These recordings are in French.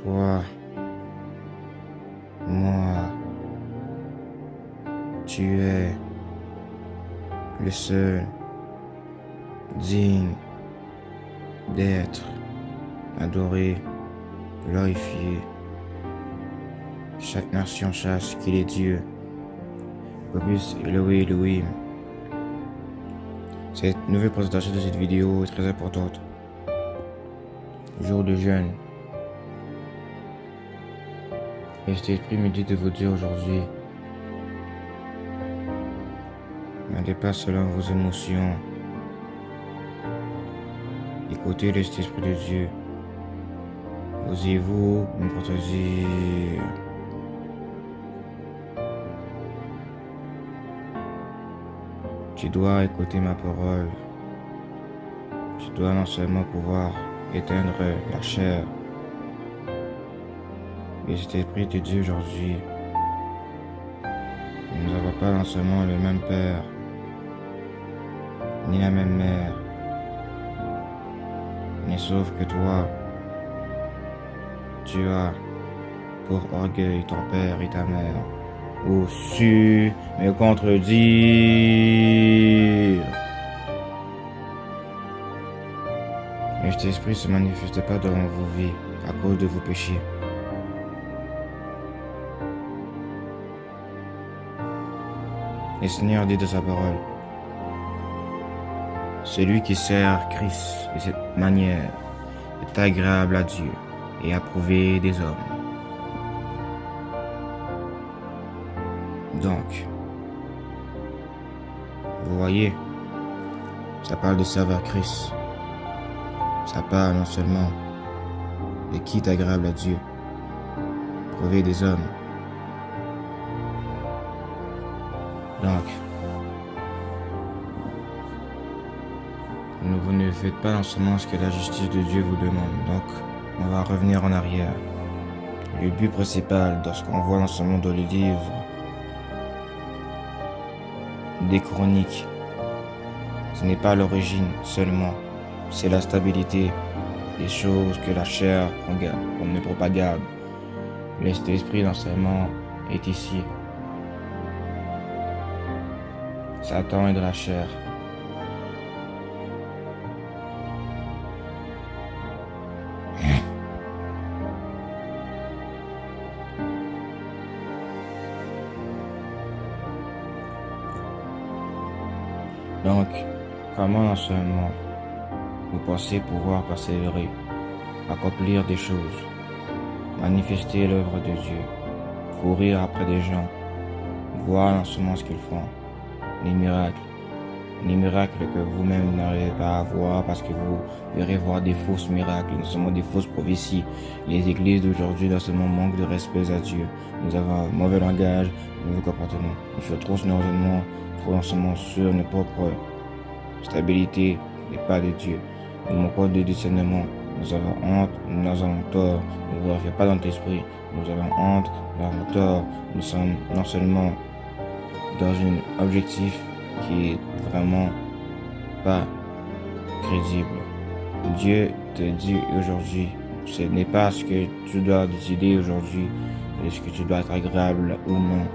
Toi, moi, tu es le seul digne d'être adoré, glorifié. Chaque nation sache qu'il est Dieu. Opus Elohim Elohim. Cette nouvelle présentation de cette vidéo est très importante. Jour de jeûne. Et cet esprit me dit de vous dire aujourd'hui, n'allez pas selon vos émotions. Écoutez le Saint-Esprit de Dieu. Osez-vous me contredire. Tu dois écouter ma parole. Tu dois non seulement pouvoir éteindre la chair. Et cet esprit te dit aujourd'hui, nous n'avons pas non seulement le même père, ni la même mère, mais sauf que toi, tu as pour orgueil ton père et ta mère. Oses-tu me contredire? Mais cet esprit ne se manifeste pas dans vos vies à cause de vos péchés. Le Seigneur dit de sa parole, celui qui sert Christ de cette manière est agréable à Dieu et approuvé des hommes. Donc, vous voyez, ça parle de servir Christ. Ça parle non seulement de qui est agréable à Dieu, approuvé des hommes. Donc, vous ne faites pas non seulement ce que la justice de Dieu vous demande. Donc, on va revenir en arrière. Le but principal, lorsqu'on voit non seulement dans les livres des chroniques, ce n'est pas l'origine seulement, c'est la stabilité des choses que la chair qu'on ne prend pas garde. L'esprit d'enseignement est ici. Satan est de la chair. Donc, comment non seulement vous pensez pouvoir persévérer, accomplir des choses, manifester l'œuvre de Dieu, courir après des gens, voir non seulement ce qu'ils font, les miracles que vous-même n'arrivez pas à voir parce que vous verrez voir des fausses miracles, non seulement des fausses prophéties. Les églises d'aujourd'hui, non seulement manquent de respect à Dieu. Nous avons un mauvais langage, un mauvais comportement. Il faut trop non seulement sur nos propres stabilité et pas de Dieu. Nous manquons de discernement. Nous avons honte, nous avons tort. Nous ne pas dans notre esprit. Nous avons honte, nous avons tort. Nous sommes non seulement dans un objectif qui est vraiment pas crédible. Dieu te dit aujourd'hui, ce n'est pas ce que tu dois décider aujourd'hui, est-ce que tu dois être agréable ou non.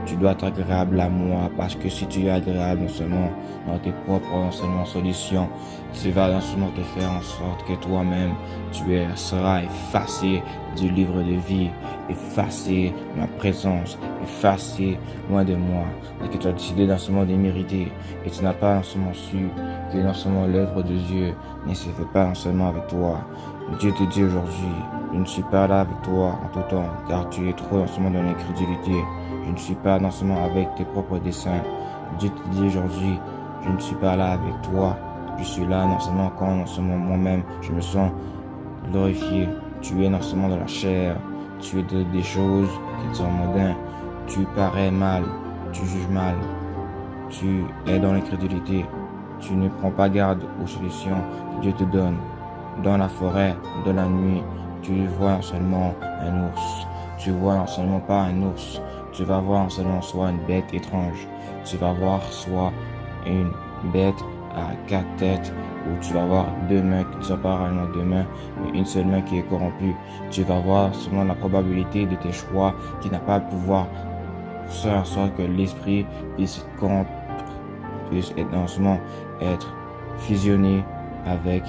Tu dois être agréable à moi, parce que si tu es agréable non seulement dans tes propres non seulement solutions, tu vas non seulement te faire en sorte que toi-même seras effacé du livre de vie, effacé de ma présence, effacé loin de moi, et que tu as décidé non seulement de mériter, et tu n'as pas non seulement su que non seulement l'œuvre de Dieu ne se fait pas non seulement avec toi. Dieu te dit aujourd'hui, je ne suis pas là avec toi en tout temps, car tu es trop non seulement dans l'incrédulité. Je ne suis pas non seulement avec tes propres desseins. Dieu te dit aujourd'hui, je ne suis pas là avec toi. Je suis là non seulement quand non seulement moi-même je me sens glorifié. Tu es non seulement dans la chair, tu es des choses qui sont mondaines. Tu parais mal, tu juges mal, tu es dans l'incrédulité. Tu ne prends pas garde aux solutions que Dieu te donne. Dans la forêt, dans la nuit, tu vois non seulement un ours. Tu vois non seulement pas un ours. Tu vas voir seulement soit une bête étrange. Tu vas voir soit une bête à 4 têtes où tu vas avoir deux mains qui ne sont pas réellement deux mains, mais une seule main qui est corrompue. Tu vas voir seulement la probabilité de tes choix qui n'a pas le pouvoir faire en sorte que l'esprit puisse corrompre, puisse non seulement être fusionné avec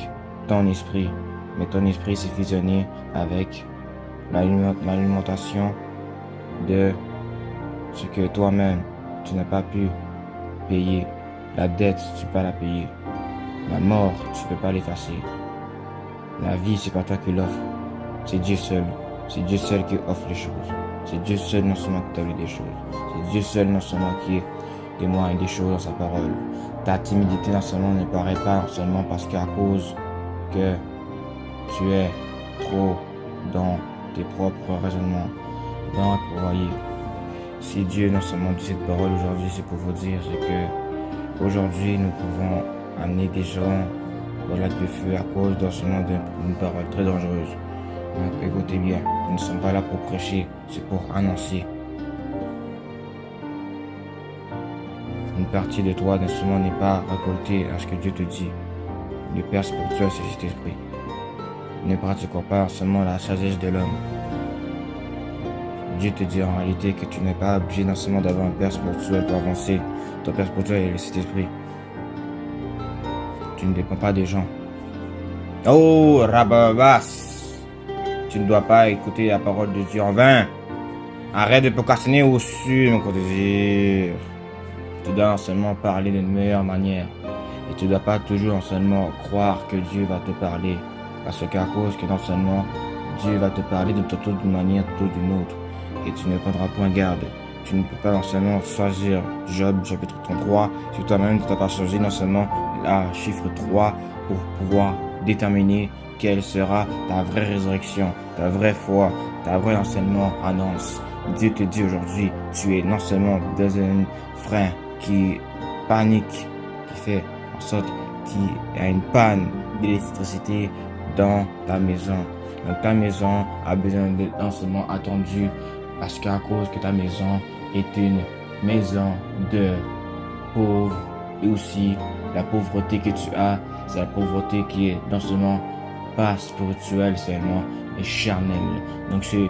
ton esprit, mais ton esprit s'est fusionné avec l'alimentation de ce que toi-même tu n'as pas pu payer. La dette, tu peux pas la payer. La mort, tu peux pas l'effacer. La vie, c'est pas toi qui l'offre. C'est Dieu seul. C'est Dieu seul qui offre les choses. C'est Dieu seul non seulement qui t'offre des choses. C'est Dieu seul non seulement qui témoigne des choses dans sa parole. Ta timidité non seulement ne paraît pas non seulement parce qu'à cause que tu es trop dans tes propres raisonnements. Donc, vous voyez, si Dieu non seulement dit cette parole aujourd'hui, c'est pour vous dire que aujourd'hui nous pouvons amener des gens au lac de feu à cause non seulement d'une parole très dangereuse. Donc écoutez bien, nous ne sommes pas là pour prêcher, c'est pour annoncer. Une partie de toi non seulement n'est pas récoltée à ce que Dieu te dit. Le Père spirituel, c'est cet esprit. Ne pratiquons pas seulement la sagesse de l'homme. Dieu te dit en réalité que tu n'es pas obligé non seulement d'avoir un Père spirituel pour avancer. Ton Père spirituel est le Saint-Esprit. Tu ne dépends pas des gens. Oh, Rababas! Tu ne dois pas écouter la parole de Dieu en vain. Arrête de procrastiner au-dessus, mon désir. Tu dois non seulement parler d'une meilleure manière. Et tu ne dois pas toujours non seulement croire que Dieu va te parler. Parce qu'à cause que non seulement Dieu va te parler de toute manière, toute d'une autre. Et tu ne prendras point garde. Tu ne peux pas non seulement choisir Job chapitre 33 si toi-même tu n'as pas choisi non seulement la chiffre 3 pour pouvoir déterminer quelle sera ta vraie résurrection, ta vraie foi, ta vraie enseignement annonce. Dieu te dit aujourd'hui, tu es non seulement dans un frein qui panique, qui fait en sorte qu'il y a une panne d'électricité dans ta maison. Donc ta maison a besoin d'être non seulement attendue parce qu'à cause que ta maison est une maison de pauvres et aussi la pauvreté que tu as, c'est la pauvreté qui est non seulement pas spirituelle seulement, mais charnelle. Donc celui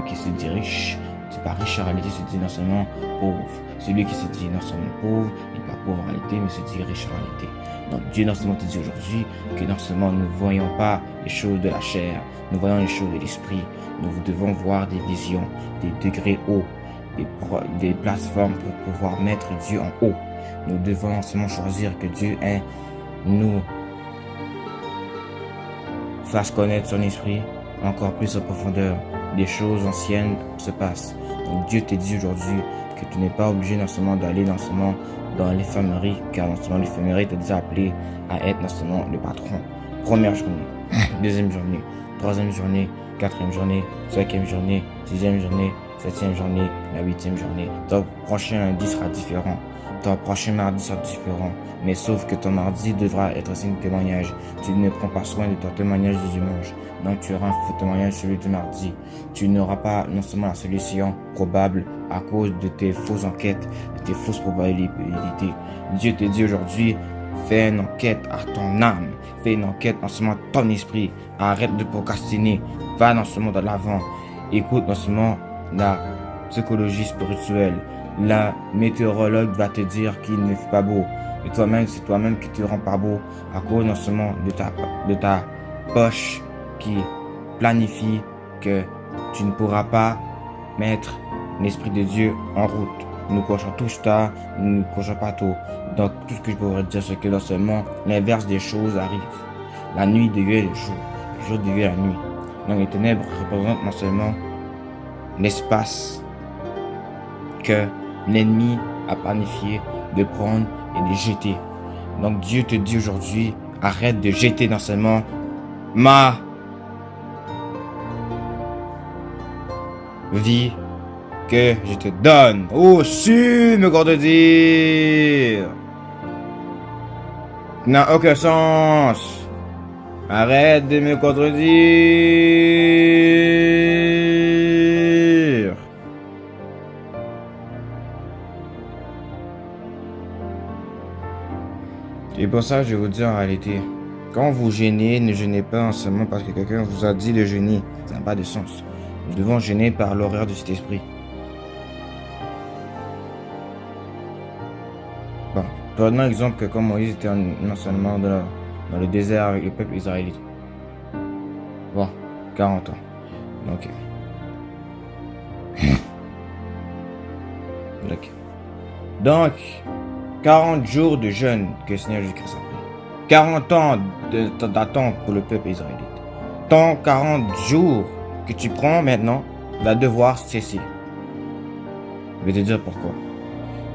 qui se dit riche, c'est pas riche en réalité, se dit non seulement pauvre. Celui qui se dit non seulement pauvre, il n'est pas pauvre en réalité, mais se dit riche en réalité. Donc Dieu non seulement te dit aujourd'hui que non seulement nous ne voyons pas les choses de la chair, nous voyons les choses de l'esprit. Nous devons voir des visions, des degrés hauts, des plateformes pour pouvoir mettre Dieu en haut. Nous devons non seulement choisir que Dieu nous fasse connaître son esprit encore plus en profondeur. Des choses anciennes se passent. Donc Dieu te dit aujourd'hui que tu n'es pas obligé non seulement d'aller non seulement dans l'infirmerie, car non seulement l'infirmerie t'a déjà appelé à être non seulement le patron. Première journée, deuxième journée, troisième journée, quatrième journée, cinquième journée, sixième journée, septième journée, la huitième journée. Ton prochain lundi sera différent. Ton prochain mardi sera différent. Mais sauf que ton mardi devra être un signe de témoignage. Tu ne prends pas soin de ton témoignage du dimanche. Donc tu auras un faux témoignage celui du mardi. Tu n'auras pas non seulement la solution probable à cause de tes fausses enquêtes, de tes fausses probabilités. Dieu te dit aujourd'hui, fais une enquête à ton âme. Fais une enquête non seulement à ton esprit. Arrête de procrastiner. Va non seulement de l'avant. Écoute non seulement la psychologie spirituelle. La météorologue va te dire qu'il ne fait pas beau. Et toi-même, c'est toi-même qui te rends pas beau à cause non seulement de ta poche qui planifie que tu ne pourras pas mettre l'Esprit de Dieu en route. Nous cochons tous tard, nous ne cochons pas tôt. Donc tout ce que je pourrais dire, c'est que non seulement l'inverse des choses arrive. La nuit devient le jour devient la nuit. Donc les ténèbres représentent non seulement l'espace que l'ennemi a planifié de prendre et de jeter. Donc Dieu te dit aujourd'hui, arrête de jeter non seulement ma vie que je te donne. Oh, su me corps de dire. N'a aucun sens. Arrête de me contredire. Et pour ça, je vais vous dire en réalité, Quand vous jeûnez, ne jeûnez pas seulement parce que quelqu'un vous a dit de jeûner. Ça n'a pas de sens. Nous devons jeûner par l'horreur de cet esprit. Bon, prenons exemple que comme Moïse était en enseignement dans le désert avec le peuple israélite. Bon, 40 ans. Ok. Donc, 40 jours de jeûne que le Seigneur Jésus-Christ a pris. 40 ans d'attente pour le peuple israélite. Tant 40 jours que tu prends maintenant va devoir cesser. Je vais te dire pourquoi.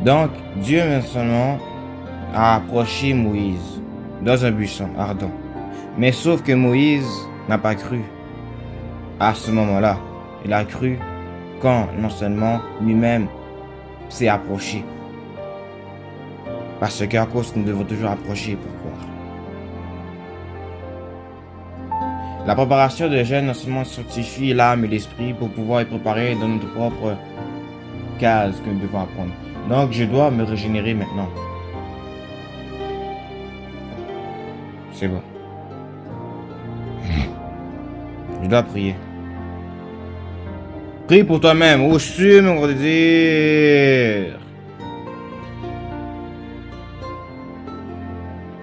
Donc, Dieu maintenant a approché Moïse dans un buisson ardent. Mais sauf que Moïse n'a pas cru à ce moment-là. Il a cru quand non seulement lui-même s'est approché. Parce qu'à cause nous devons toujours approcher pour croire. La préparation de jeûne non seulement sanctifie l'âme et l'esprit pour pouvoir être préparé dans notre propre case que nous devons apprendre. Donc je dois me régénérer maintenant. C'est bon. Je dois prier. Prie pour toi-même. Au-dessus, mon désir.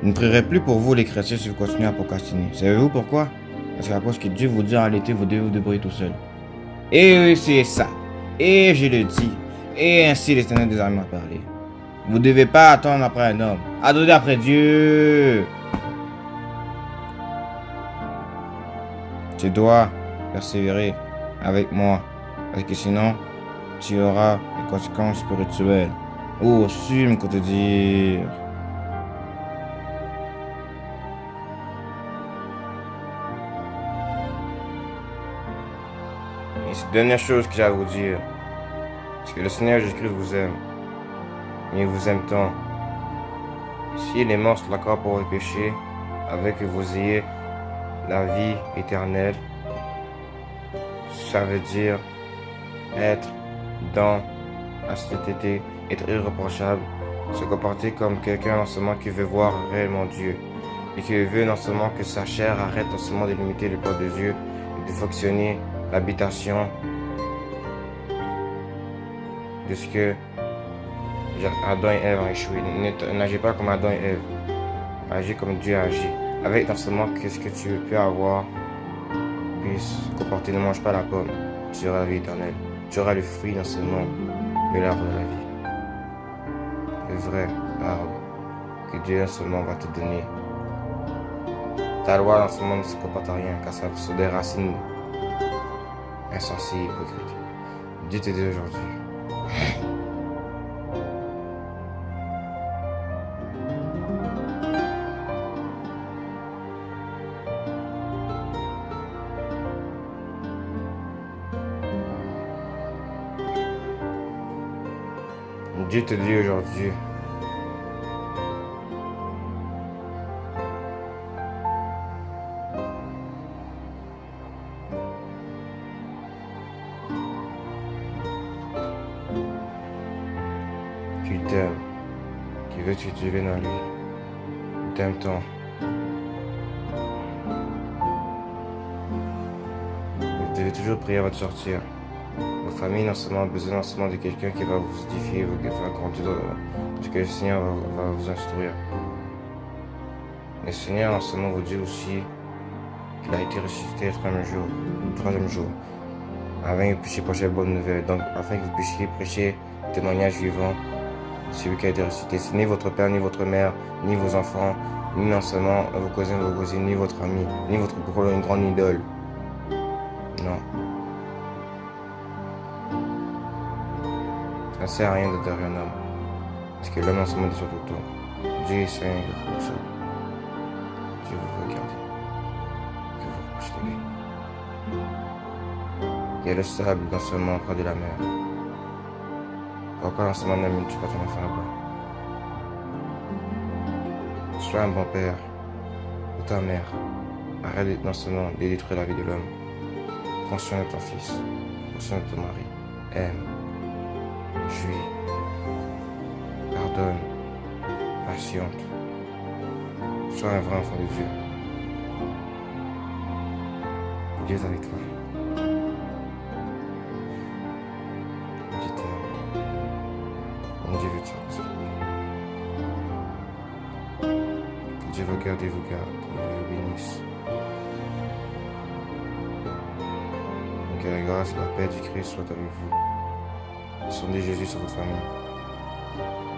Je ne prierai plus pour vous, les chrétiens, si vous continuez à procrastiner. Savez-vous pourquoi? Parce qu'à cause que Dieu vous dit en l'été, vous devez vous débrouiller tout seul. Et c'est ça. Et je le dis. Et ainsi l'Éternel des armées m'a parlé. Vous ne devez pas attendre après un homme. Attendez après Dieu. Tu dois persévérer avec moi. Parce que sinon, tu auras des conséquences spirituelles. Oh, sume qu'on te dire. Et c'est la dernière chose que j'ai à vous dire. Parce que le Seigneur Jésus-Christ vous aime. Il vous aime tant. S'il est mort sur la croix pour vos péchés, avec que vous ayez la vie éternelle, ça veut dire être dans la sainteté, être irréprochable, se comporter comme quelqu'un non seulement qui veut voir réellement Dieu et qui veut non seulement que sa chair arrête non seulement de limiter le corps de Dieu et de fonctionner l'habitation de ce que Adam et Ève ont échoué. N'agis pas comme Adam et Ève, agis comme Dieu agit, avec non seulement qu'est-ce que tu peux avoir, puis se comporter, ne mange pas la pomme, tu auras la vie éternelle. Tu auras le fruit non seulement, mais l'arbre de la vie. Le vrai arbre que Dieu non seulement va te donner. Ta loi dans ce monde ne se comporte à rien, car ça sont des racines insensées et hypocrites. Dieu te dit aujourd'hui. Dieu te dit aujourd'hui. Qu'il t'aime, qu'il veut que tu viennes à lui. Il t'aime tant. Vous devez toujours prier avant de sortir. Votre famille non seulement a besoin non seulement de quelqu'un qui va vous édifier, vous faire grandir, parce que le Seigneur va vous instruire. Le Seigneur non seulement vous dit aussi qu'il a été ressuscité le troisième jour, afin que vous puissiez prêcher la bonne nouvelle, donc afin que vous puissiez prêcher le témoignage vivant de celui qui a été ressuscité. C'est ni votre père, ni votre mère, ni vos enfants, ni non seulement vos cousins, vos cousines, ni votre ami, ni votre une grande idole. Non. Ça ne sert à rien d'adorer un homme. Parce que l'homme en ce monde est sur tout le temps. Dieu est saint et irréprochable. Dieu vous regarde. Que vous reprochez de lui. Il y a le sable dans ce monde près de la mer. Pourquoi en ce moment n'amènes-tu pas ton enfant là-bas? Sois un bon père ou ta mère. Arrête non seulement de détruire la vie de l'homme. Prends soin de ton fils. Prends soin de ton mari. Aime. Jouis, pardonne, patiente. Sois un vrai enfant de Dieu. Dieu est avec toi. Je t'aime. Mon Dieu veut te sortir. Que Dieu vous garde et vous bénisse. Que la grâce et la paix du Christ soient avec vous. Sondez Jésus sur votre famille.